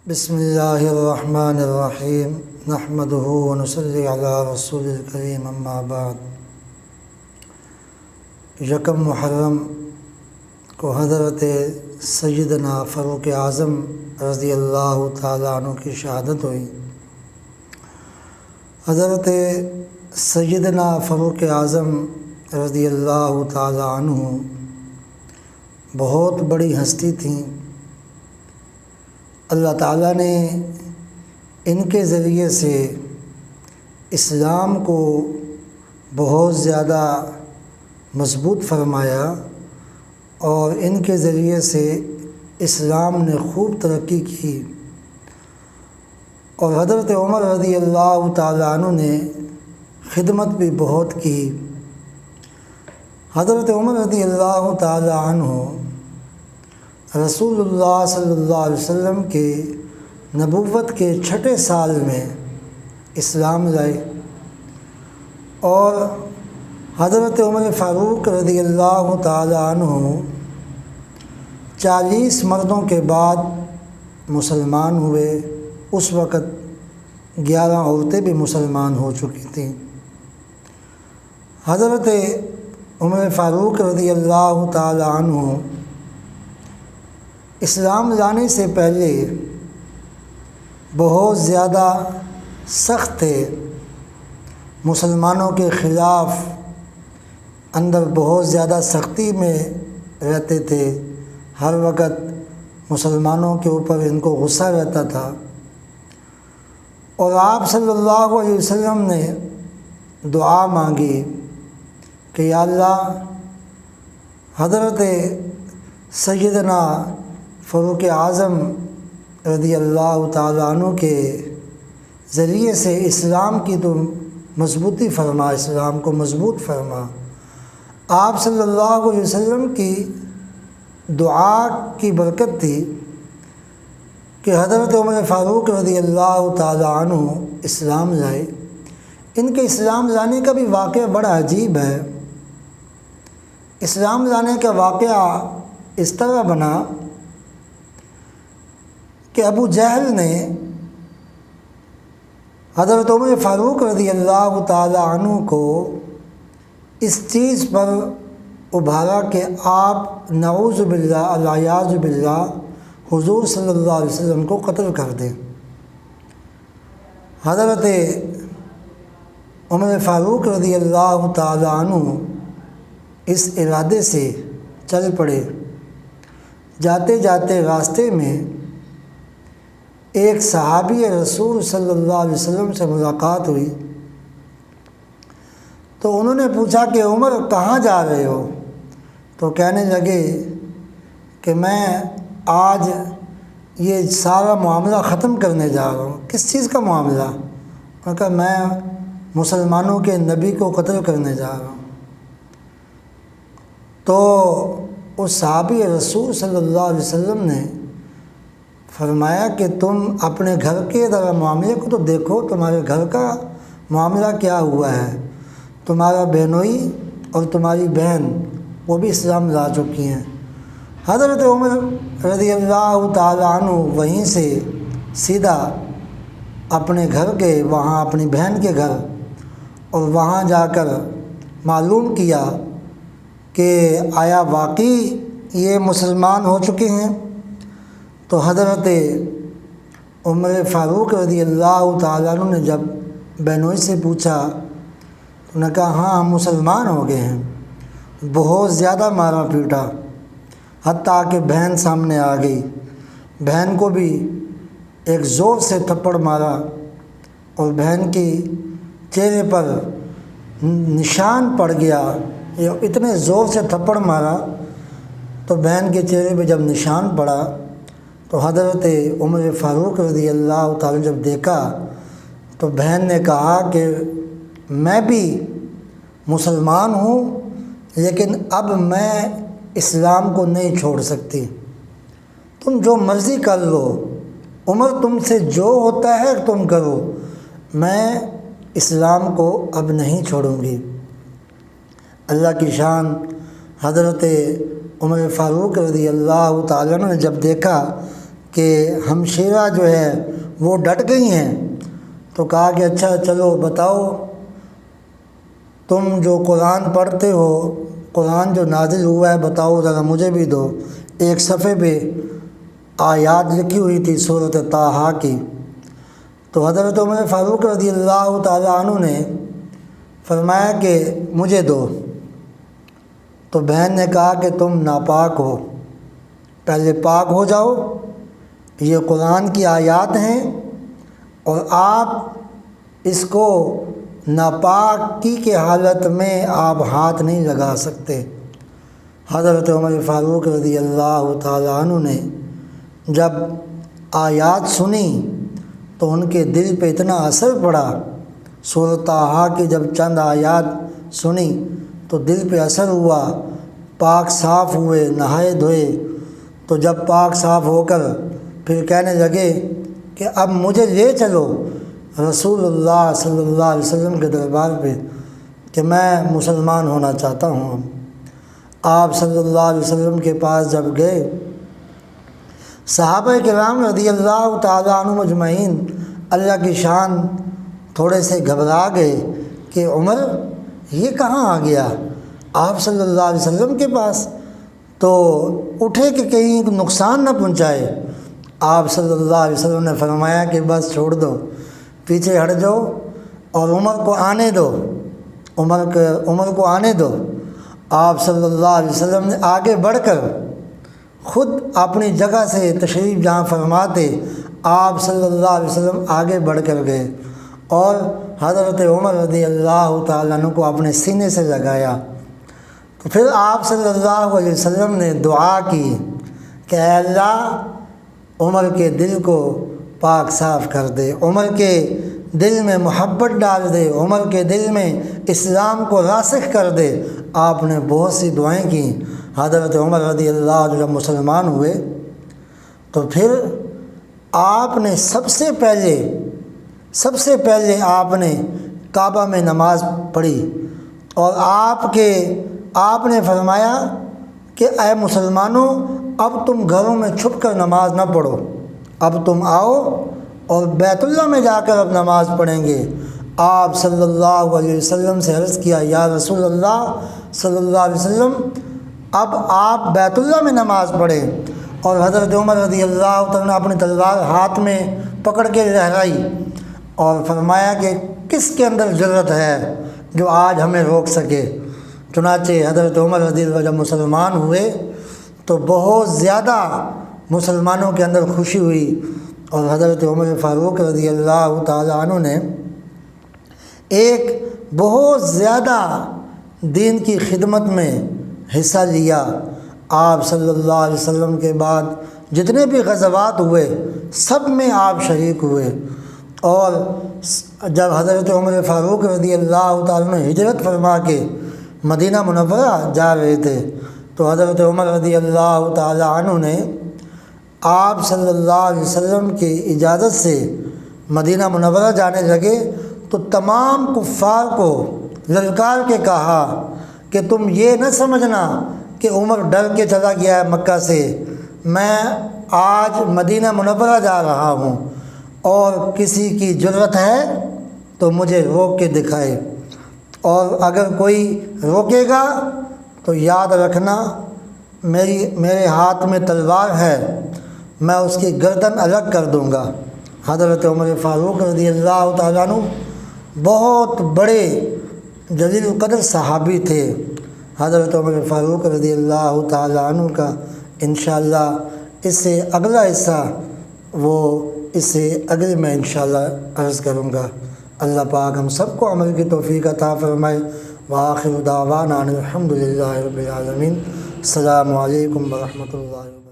بسم اللہ الرحمن الرحیم نحمدہ ونصلی علی رسول الکریم اما بعد۔ یکم محرم کو حضرت سیدنا فاروق اعظم رضی اللہ تعالیٰ عنہ کی شہادت ہوئی۔ حضرت سیدنا فاروق اعظم رضی اللہ تعالیٰ عنہ بہت بڑی ہستی تھیں۔ اللہ تعالیٰ نے ان کے ذریعے سے اسلام کو بہت زیادہ مضبوط فرمایا اور ان کے ذریعے سے اسلام نے خوب ترقی کی، اور حضرت عمر رضی اللہ تعالیٰ عنہ نے خدمت بھی بہت کی۔ حضرت عمر رضی اللہ تعالیٰ عنہ رسول اللہ صلی اللہ علیہ وسلم کے نبوت کے 6 سال میں اسلام لائے، اور حضرت عمر فاروق رضی اللہ تعالیٰ عنہ 40 مردوں کے بعد مسلمان ہوئے۔ اس وقت 11 عورتیں بھی مسلمان ہو چکی تھیں۔ حضرت عمر فاروق رضی اللہ تعالیٰ عنہ اسلام لانے سے پہلے بہت زیادہ سخت تھے، مسلمانوں کے خلاف اندر بہت زیادہ سختی میں رہتے تھے۔ ہر وقت مسلمانوں کے اوپر ان کو غصہ رہتا تھا، اور آپ صلی اللہ علیہ وسلم نے دعا مانگی کہ یا اللہ، حضرت سیدنا فاروق اعظم رضی اللہ تعالیٰ عنہ کے ذریعے سے اسلام کی تو مضبوطی فرما، اسلام کو مضبوط فرما۔ آپ صلی اللہ علیہ وسلم کی دعا کی برکت تھی کہ حضرت عمر فاروق رضی اللہ تعالیٰ عنہ اسلام لائے۔ ان کے اسلام لانے کا بھی واقعہ بڑا عجیب ہے۔ اسلام لانے کا واقعہ اس طرح بنا کہ ابو جہل نے حضرت عمر فاروق رضی اللہ تعالیٰ عنہ کو اس چیز پر ابھارا کہ آپ نعوذ باللہ العیاذ باللہ حضور صلی اللہ علیہ وسلم کو قتل کر دیں۔ حضرت عمر فاروق رضی اللہ تعالیٰ عنہ اس ارادے سے چل پڑے۔ جاتے جاتے راستے میں ایک صحابی رسول صلی اللہ علیہ وسلم سے ملاقات ہوئی، تو انہوں نے پوچھا کہ عمر کہاں جا رہے ہو؟ تو کہنے لگے کہ میں آج یہ سارا معاملہ ختم کرنے جا رہا ہوں۔ کس چیز کا معاملہ؟ انہوں نے کہا میں مسلمانوں کے نبی کو قتل کرنے جا رہا ہوں۔ تو اس صحابی رسول صلی اللہ علیہ وسلم نے فرمایا کہ تم اپنے گھر کے ذرا معاملے کو تو دیکھو، تمہارے گھر کا معاملہ کیا ہوا ہے؟ تمہارا بہنوئی اور تمہاری بہن وہ بھی اسلام لا چکی ہیں۔ حضرت عمر رضی اللہ تعالیٰ عنہ وہیں سے سیدھا اپنے گھر گئے، وہاں اپنی بہن کے گھر، اور وہاں جا کر معلوم کیا کہ آیا واقعی یہ مسلمان ہو چکے ہیں؟ تو حضرت عمر فاروق رضی اللہ تعالیٰ عنہ نے جب بہنوئی سے پوچھا تو انہوں نے کہا ہاں ہم مسلمان ہو گئے ہیں۔ بہت زیادہ مارا پیٹا، حتیٰ کہ بہن سامنے آ گئی۔ بہن کو بھی ایک زور سے تھپڑ مارا، اور بہن کی چہرے پر نشان پڑ گیا۔ اتنے زور سے تھپڑ مارا تو بہن کے چہرے پہ جب نشان پڑا تو حضرت عمر فاروق رضی اللہ تعالیٰ جب دیکھا تو بہن نے کہا کہ میں بھی مسلمان ہوں، لیکن اب میں اسلام کو نہیں چھوڑ سکتی۔ تم جو مرضی کر لو، عمر تم سے جو ہوتا ہے تم کرو، میں اسلام کو اب نہیں چھوڑوں گی۔ اللہ کی شان، حضرت عمر فاروق رضی اللہ تعالیٰ نے جب دیکھا کہ ہمشیرہ جو ہے وہ ڈٹ گئی ہیں، تو کہا کہ اچھا چلو بتاؤ، تم جو قرآن پڑھتے ہو، قرآن جو نازل ہوا ہے بتاؤ ذرا مجھے بھی دو۔ ایک صفحے پہ آیات لکھی ہوئی تھی سورۃ طٰہٰ کی، تو حضرت عمر فاروق رضی اللہ تعالیٰ عنہ نے فرمایا کہ مجھے دو۔ تو بہن نے کہا کہ تم ناپاک ہو، پہلے پاک ہو جاؤ، یہ قرآن کی آیات ہیں اور آپ اس کو ناپاکی کے حالت میں آپ ہاتھ نہیں لگا سکتے۔ حضرت عمر فاروق رضی اللہ تعالیٰ عنہ نے جب آیات سنی تو ان کے دل پہ اتنا اثر پڑا، سورۃ طٰہٰ کی جب چند آیات سنی تو دل پہ اثر ہوا، پاک صاف ہوئے، نہائے دھوئے۔ تو جب پاک صاف ہو کر پھر کہنے لگے کہ اب مجھے لے چلو رسول اللہ صلی اللہ علیہ وسلم کے دربار پہ کہ میں مسلمان ہونا چاہتا ہوں۔ آپ صلی اللہ علیہ وسلم کے پاس جب گئے، صحابہ کرام رضی اللہ تعالیٰ عنہ مجمعین اللہ کی شان تھوڑے سے گھبرا گئے کہ عمر یہ کہاں آ گیا آپ صلی اللہ علیہ وسلم کے پاس، تو اٹھے کہ کہیں نقصان نہ پہنچائے۔ آپ صلی اللہ علیہ وسلم نے فرمایا کہ بس چھوڑ دو، پیچھے ہٹ جاؤ اور عمر کو آنے دو، عمر کو آنے دو۔ آپ صلی اللہ علیہ وسلم نے آگے بڑھ کر خود اپنی جگہ سے تشریف جہاں فرماتے، آپ صلی اللہ علیہ وسلم آگے بڑھ کر گئے اور حضرت عمر رضی اللہ تعالیٰ عنہ کو اپنے سینے سے لگایا۔ تو پھر آپ صلی اللہ علیہ وسلم نے دعا کی کہ اے اللہ عمر کے دل کو پاک صاف کر دے، عمر کے دل میں محبت ڈال دے، عمر کے دل میں اسلام کو راسخ کر دے۔ آپ نے بہت سی دعائیں کی۔ حضرت عمر رضی اللہ عنہ جب مسلمان ہوئے تو پھر آپ نے سب سے پہلے آپ نے کعبہ میں نماز پڑھی اور آپ نے فرمایا کہ اے مسلمانوں، اب تم گھروں میں چھپ کر نماز نہ پڑھو، اب تم آؤ اور بیت اللہ میں جا کر اب نماز پڑھیں گے۔ آپ صلی اللہ علیہ وسلم سے عرض کیا یا رسول اللہ صلی اللہ علیہ وسلم، اب آپ بیت اللہ میں نماز پڑھیں۔ اور حضرت عمر رضی اللہ تعالیٰ نے اپنی تلوار ہاتھ میں پکڑ کے لہرائی اور فرمایا کہ کس کے اندر جرأت ہے جو آج ہمیں روک سکے۔ چنانچہ حضرت عمر رضی اللہ جب مسلمان ہوئے تو بہت زیادہ مسلمانوں کے اندر خوشی ہوئی، اور حضرت عمر فاروق رضی اللہ تعالیٰ عنہ نے ایک بہت زیادہ دین کی خدمت میں حصہ لیا۔ آپ صلی اللہ علیہ وسلم کے بعد جتنے بھی غزوات ہوئے سب میں آپ شریک ہوئے، اور جب حضرت عمر فاروق رضی اللہ تعالیٰ عنہ ہجرت فرما کے مدینہ منورہ جا رہے تھے تو حضرت عمر رضی اللہ تعالیٰ عنہ نے آپ صلی اللہ علیہ وسلم کی اجازت سے مدینہ منورہ جانے لگے تو تمام کفار کو للکار کے کہا کہ تم یہ نہ سمجھنا کہ عمر ڈر کے چلا گیا ہے مکہ سے، میں آج مدینہ منورہ جا رہا ہوں اور کسی کی جرأت ہے تو مجھے روک کے دکھائے، اور اگر کوئی روکے گا تو یاد رکھنا میرے ہاتھ میں تلوار ہے، میں اس کی گردن الگ کر دوں گا۔ حضرت عمر فاروق رضی اللہ تعالیٰ عنہ بہت بڑے جلیل القدر صحابی تھے۔ حضرت عمر فاروق رضی اللہ تعالیٰ عنہ کا انشاءاللہ اس سے اگلا حصہ اس سے اگلے میں انشاءاللہ عرض کروں گا۔ اللہ پاک ہم سب کو عمل کی توفیق عطا فرمائے۔ وآخر دعوانا الحمدللہ رب العالمین۔ السلام علیکم ورحمۃ اللہ وبرکاتہ۔